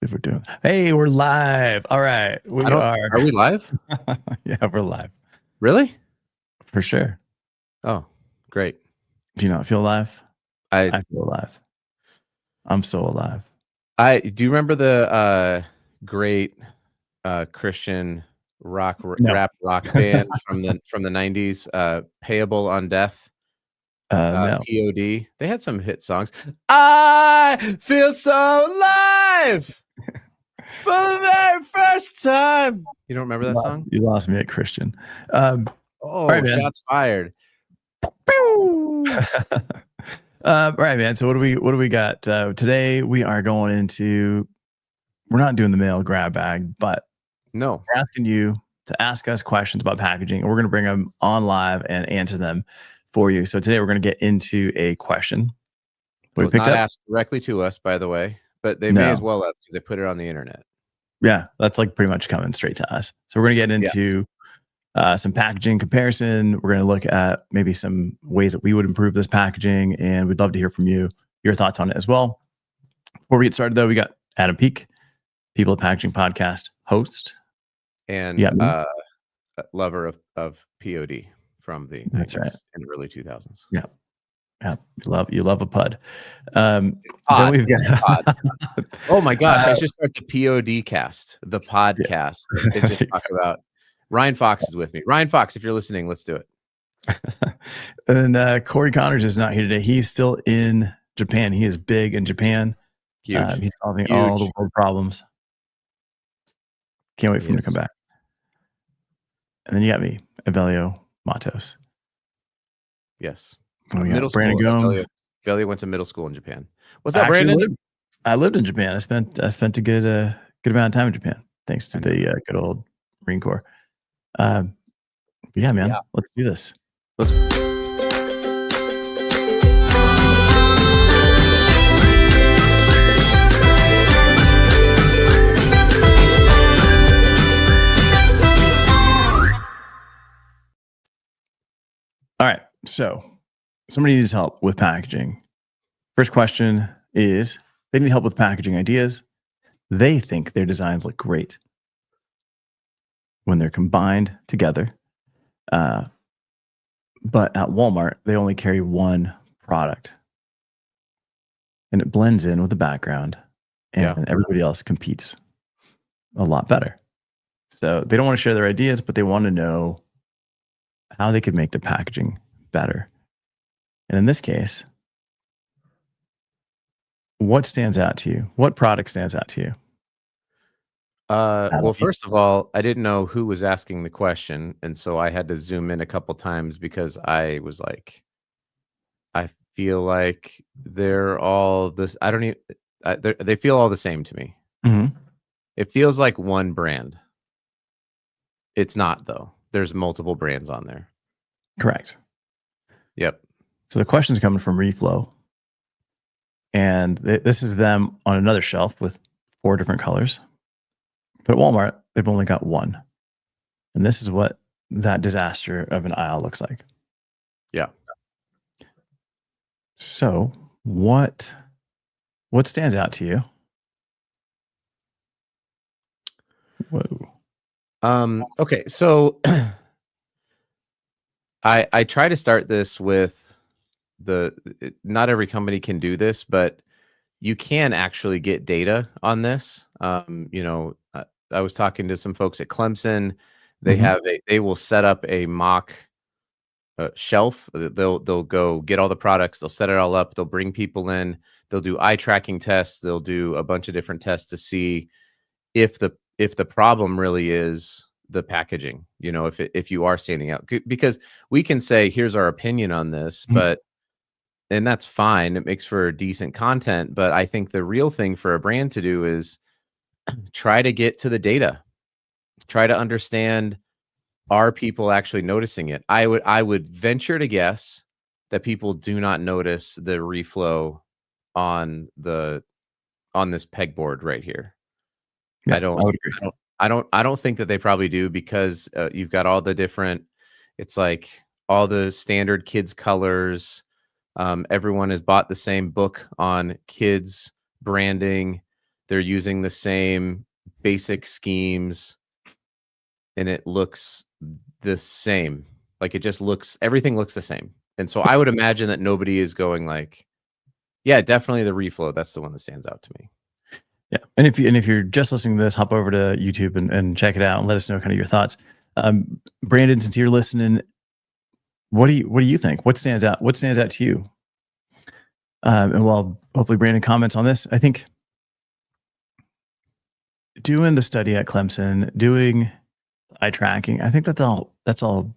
if we're doing. Hey, we're live. All right, we are. Are we live? Yeah, we're live Really? for sure. Oh, great. Do you not feel alive? I feel alive. I'm so alive. do you remember the great Christian rap rock band from the 90s, Payable on Death? No. POD. They had some hit songs. I feel so alive for the very first time. You don't remember that song? You lost me at Christian. All right, shots fired. All right, man. So what do we got today? We are going into. We're not doing the mail grab bag, but no, we're asking you to ask us questions about packaging, and we're going to bring them on live and answer them for you. So today we're going to get into a question. It was not asked directly to us, by the way, but they may as well have because they put it on the internet. Yeah, that's like pretty much coming straight to us. So we're going to get into some packaging comparison. We're going to look at maybe some ways that we would improve this packaging, and we'd love to hear from you, your thoughts on it as well. Before we get started, though, we got Adam Peak, People of Packaging podcast host, and lover of POD from the 90s and early 2000s. Yeah. Yeah, you love a pud. Then we've got oh my gosh, I should start the POD cast, the podcast. They just talk about. Ryan Fox is with me. Ryan Fox, if you're listening, let's do it. And Cory Connors is not here today. He's still in Japan. He is big in Japan. Huge. He's solving all the world problems. Can't wait for him to come back. And then you got me, Evelio Mattos. Yes. Middle Brandon Gomes. Evelio went to middle school in Japan. What's up, Brandon? I lived in Japan. I spent a good amount of time in Japan, thanks to the good old Marine Corps. Yeah, man. Let's do this. All right. So somebody needs help with packaging. First question is, they need help with packaging ideas. They think their designs look great when they're combined together. But at Walmart, they only carry one product. And it blends in with the background. And everybody else competes a lot better. So they don't want to share their ideas, but they want to know how they could make their packaging better. And in this case, what stands out to you? What product stands out to you? Well, first of all, I didn't know who was asking the question, and so I had to zoom in a couple times because I was like, I feel like they're all this. I don't even. They feel all the same to me. Mm-hmm. It feels like one brand. It's not, though. There's multiple brands on there. Correct. Yep. So the question's coming from Reflow. And this is them on another shelf with 4 different colors. But at Walmart, they've only got one. And this is what that disaster of an aisle looks like. Yeah. So what stands out to you? Whoa. Okay, so I try to start this with not every company can do this, but you can actually get data on this. I was talking to some folks at Clemson. They will set up a mock shelf. They'll go get all the products. They'll set it all up. They'll bring people in. They'll do eye tracking tests. They'll do a bunch of different tests to see if the problem really is the packaging. If you are standing out, because we can say here's our opinion on this, and that's fine. It makes for decent content. But I think the real thing for a brand to do is try to get to the data, try to understand, are people actually noticing it? I would venture to guess that people do not notice the reflow on this pegboard right here. Yeah, I don't think that they probably do, because you've got all the different, it's like all the standard kids colors. Everyone has bought the same book on kids branding. They're using the same basic schemes, and it looks the same. Like, it just looks everything looks the same. And so I would imagine that nobody is going like, yeah, definitely the reflow. That's the one that stands out to me. Yeah, and if you're just listening to this, hop over to YouTube and check it out and let us know kind of your thoughts. Brandon, since you're listening, what do you think? What stands out? What stands out to you? And while hopefully Brandon comments on this, I think doing the study at Clemson, doing eye tracking, I think that's all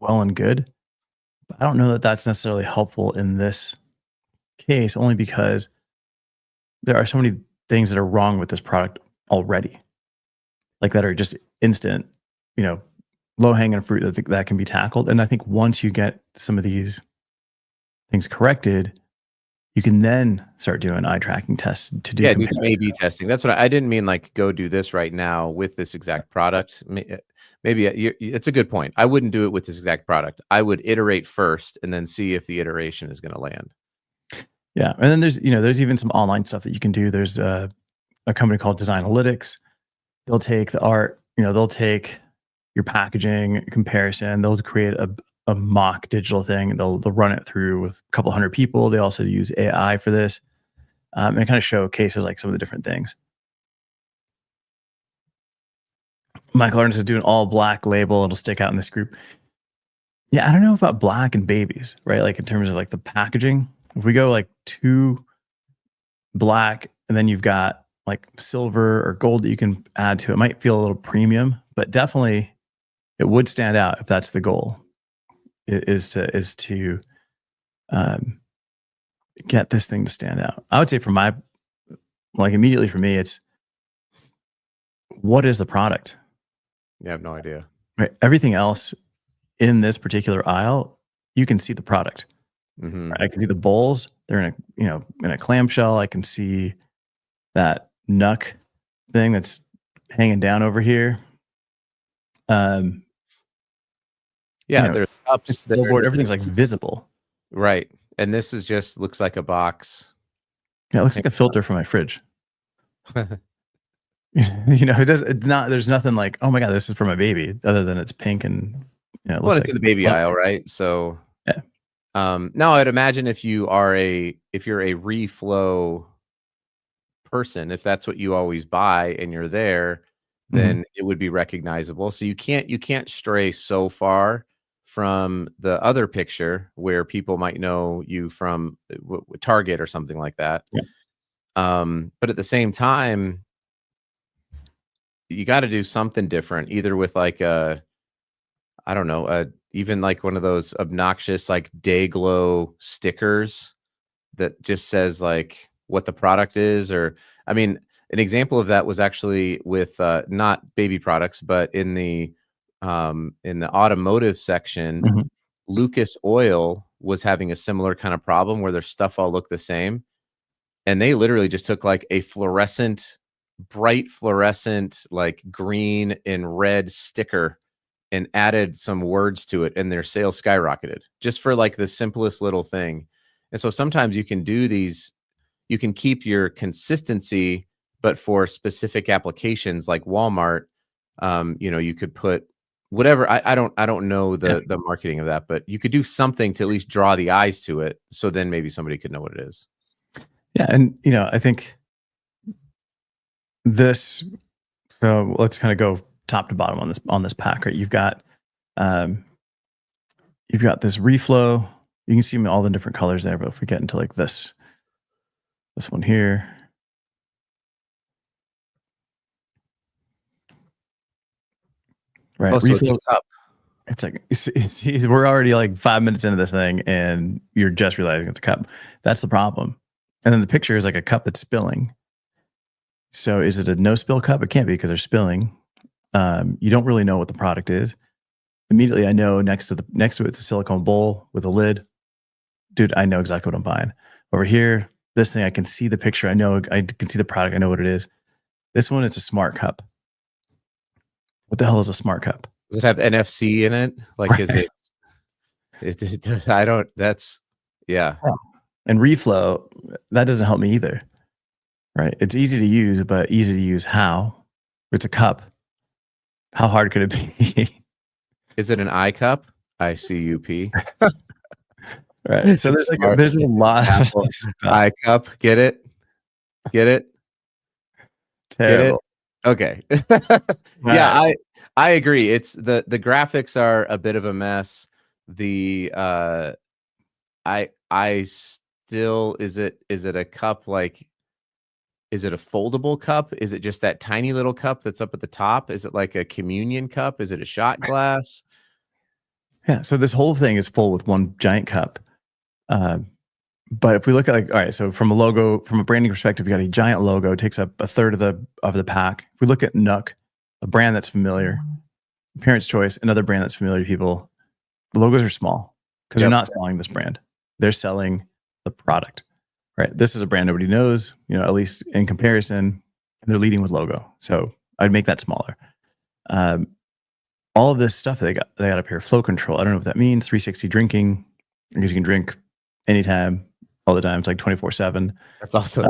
well and good. But I don't know that that's necessarily helpful in this case, only because there are so many things that are wrong with this product already, like that are just instant, low hanging fruit that can be tackled. And I think once you get some of these things corrected, you can then start doing eye tracking tests to do. Yeah, do some A/B testing. That's what I didn't mean. Like, go do this right now with this exact product. Maybe it's a good point. I wouldn't do it with this exact product. I would iterate first and then see if the iteration is going to land. Yeah, and then there's even some online stuff that you can do. There's a company called Design Analytics. They'll take the art, they'll take your packaging comparison. They'll create a mock digital thing. They'll run it through with a couple hundred people. They also use AI for this, and kind of showcases like some of the different things. Michael Ernest is doing all black label. It'll stick out in this group. Yeah, I don't know about black and babies, right? Like in terms of like the packaging. If we go like too black and then you've got like silver or gold that you can add to it, might feel a little premium, but definitely it would stand out if that's the goal, is to get this thing to stand out. I would say immediately for me, it's what is the product? Yeah, I have no idea. Right. Everything else in this particular aisle, you can see the product. Mm-hmm. Right? I can see the bowls. They're in a clamshell. I can see that nuck thing that's hanging down over here. Yeah, there's cups. Billboard, everything's like visible. Right. And this is just looks like a box. Yeah, it looks like a filter for my fridge. It does. It's not. There's nothing like, oh my god, this is for my baby, other than it's pink and it looks it's in the baby aisle, right? So yeah. Now I'd imagine if you're a reflow person, if that's what you always buy and you're there, then it would be recognizable. So you can't stray so far from the other picture where people might know you from Target or something like that. Yeah. But at the same time, you got to do something different, either with like I don't know, even like one of those obnoxious like day glow stickers that just says like what the product is. Or I mean, an example of that was actually with not baby products, but in the automotive section, Lucas Oil was having a similar kind of problem where their stuff all looked the same, and they literally just took like a bright fluorescent like green and red sticker and added some words to it, and their sales skyrocketed just for like the simplest little thing. And so sometimes you can do these, you can keep your consistency, but for specific applications like Walmart, you could put whatever. I don't know the marketing of that, but you could do something to at least draw the eyes to it. So then maybe somebody could know what it is. Yeah. And, I think this, so let's kind of go top to bottom on this pack, right? You've got this reflow. You can see all the different colors there, but if we get into like this one here, right? Oh, so reflow, it's up. It's like we're already like 5 minutes into this thing, and you're just realizing it's a cup. That's the problem. And then the picture is like a cup that's spilling. So is it a no spill cup? It can't be because they're spilling. You don't really know what the product is. Immediately, I know next to it's a silicone bowl with a lid. Dude, I know exactly what I'm buying. Over here, this thing, I can see the picture. I know I can see the product. I know what it is. This one, it's a smart cup. What the hell is a smart cup? Does it have NFC in it? Like, right. Is it? It does. I don't. That's yeah. And reflow, that doesn't help me either. right? It's easy to use, but easy to use how? It's a cup. How hard could it be? Is it an I cup? ICUP. Right. So there's a lot of Apple stuff. I cup. Get it? Get it? Get it? Terrible. Okay. Yeah, Right. I agree. It's the graphics are a bit of a mess. The I still is it a cup like is it a foldable cup? Is it just that tiny little cup that's up at the top? Is it like a communion cup? Is it a shot glass? Yeah. So this whole thing is full with one giant cup. But if we look at all right, so from a branding perspective, you got a giant logo, takes up a third of the pack. If we look at Nook, a brand that's familiar, Parents' Choice, another brand that's familiar to people, the logos are small because they're not selling this brand. They're selling the product, right? This is a brand nobody knows, at least in comparison, and they're leading with logo. So I'd make that smaller. All of this stuff they got up here, flow control. I don't know what that means. 360 drinking, because you can drink anytime, all the time. It's like 24/7. That's also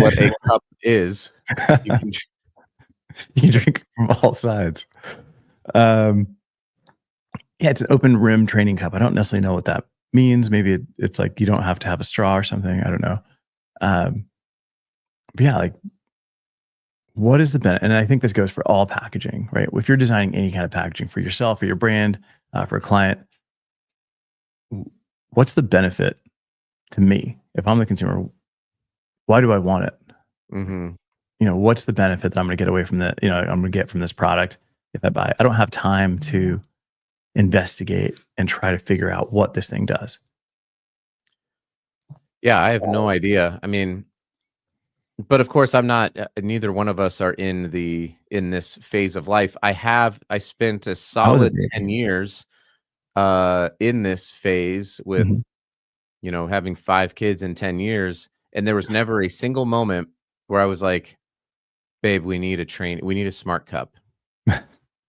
what a cup is. You can drink from all sides. Yeah, it's an open rim training cup. I don't necessarily know what that means. Maybe it's like you don't have to have a straw or something. I don't know. But yeah, like what is the benefit? And I think this goes for all packaging, right? If you're designing any kind of packaging for yourself, for your brand, for a client, what's the benefit to me? If I'm the consumer, why do I want it? Mm-hmm. What's the benefit that I'm going to get away from that? I'm going to get from this product if I buy it? I don't have time to investigate and try to figure out what this thing does. Yeah, I have no idea. I mean, but of course I'm not, neither one of us are in this phase of life. I spent a solid 10 years in this phase with, having 5 kids in 10 years. And there was never a single moment where I was like, babe, we need a smart cup.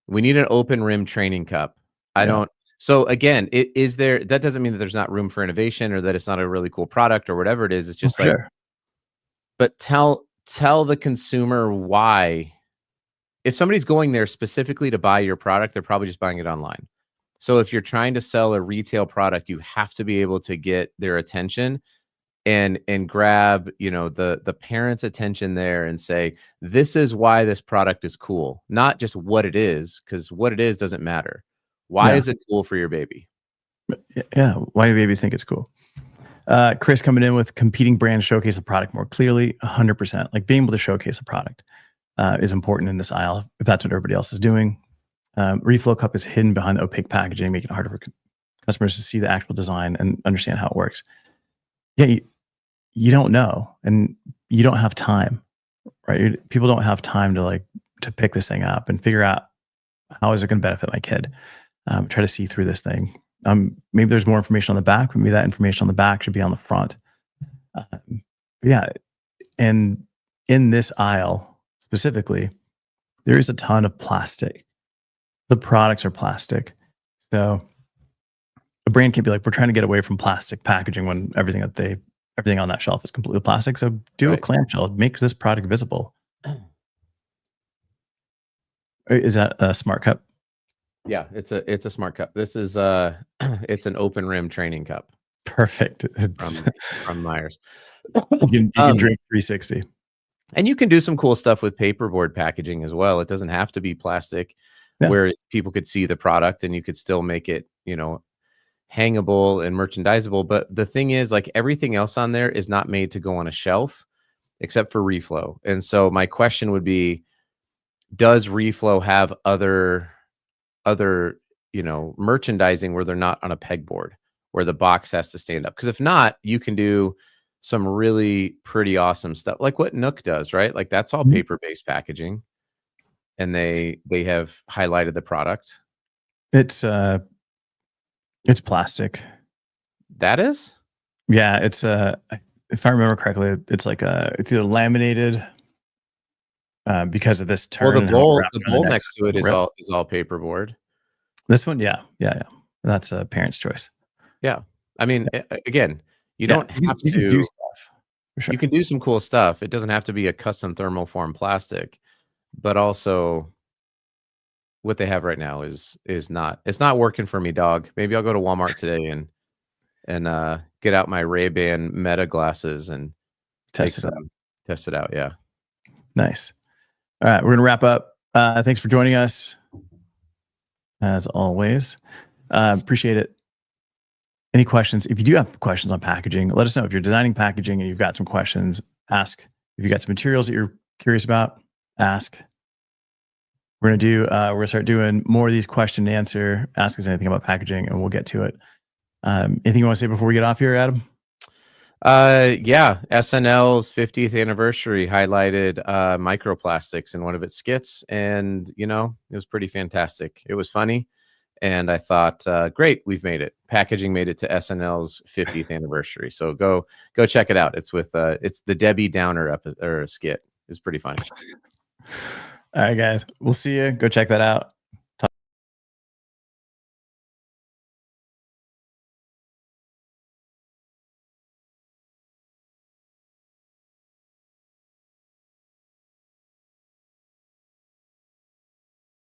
We need an open rim training cup. So again, that doesn't mean that there's not room for innovation or that it's not a really cool product or whatever it is. It's just but tell the consumer why. If somebody's going there specifically to buy your product, they're probably just buying it online. So if you're trying to sell a retail product, you have to be able to get their attention and grab, the parents' attention there and say, this is why this product is cool, not just what it is, because what it is doesn't matter. Why is it cool for your baby? Yeah. Why do babies think it's cool? Chris coming in with competing brands showcase the product more clearly. 100%. Like being able to showcase a product is important in this aisle if that's what everybody else is doing. Reflow cup is hidden behind the opaque packaging, making it harder for customers to see the actual design and understand how it works. Yeah, you don't know, and you don't have time, right? People don't have time to pick this thing up and figure out how is it going to benefit my kid. Try to see through this thing. Maybe there's more information on the back. Maybe that information on the back should be on the front. Yeah, and in this aisle specifically, there is a ton of plastic. The products are plastic, so a brand can't be like, we're trying to get away from plastic packaging when everything on that shelf is completely plastic. So do a clamshell, make this product visible. Is that a smart cup? Yeah, it's a smart cup. This is it's an open rim training cup. Perfect. From Myers. You can drink 360. And you can do some cool stuff with paperboard packaging as well. It doesn't have to be plastic, where people could see the product and you could still make it, hangable and merchandisable. But the thing is, like, everything else on there is not made to go on a shelf except for Reflow. And so my question would be, does Reflow have other merchandising where they're not on a pegboard, where the box has to stand up? Because if not, you can do some really pretty awesome stuff like what Nook does, right? Like that's all paper-based packaging, and they have highlighted the product. It's plastic. That is? Yeah, it's if I remember correctly, it's either laminated because of this turn. Well, the bowl next to it is all paperboard. This one, yeah. That's a Parents' Choice. Yeah, I mean, again, you don't have to do stuff. For sure. You can do some cool stuff. It doesn't have to be a custom thermoform plastic, but also what they have right now is not, it's not working for me, dog. Maybe I'll go to Walmart today and get out my Ray-Ban Meta glasses and Test it out. Test it out. Yeah. Nice. All right, we're gonna wrap up. Thanks for joining us, as always. Appreciate it. Any questions? If you do have questions on packaging, let us know. If you're designing packaging and you've got some questions, ask. If you got some materials that you're curious about, ask. We're gonna start doing more of these question and answer. Ask us anything about packaging, and we'll get to it. Anything you want to say before we get off here, Adam? Yeah, SNL's 50th anniversary highlighted microplastics in one of its skits, and it was pretty fantastic. It was funny, and I thought, great, we've made it. Packaging made it to SNL's 50th anniversary. So go check it out. It's with it's the Debbie Downer skit. It's pretty funny. All right, guys, we'll see you. Go check that out.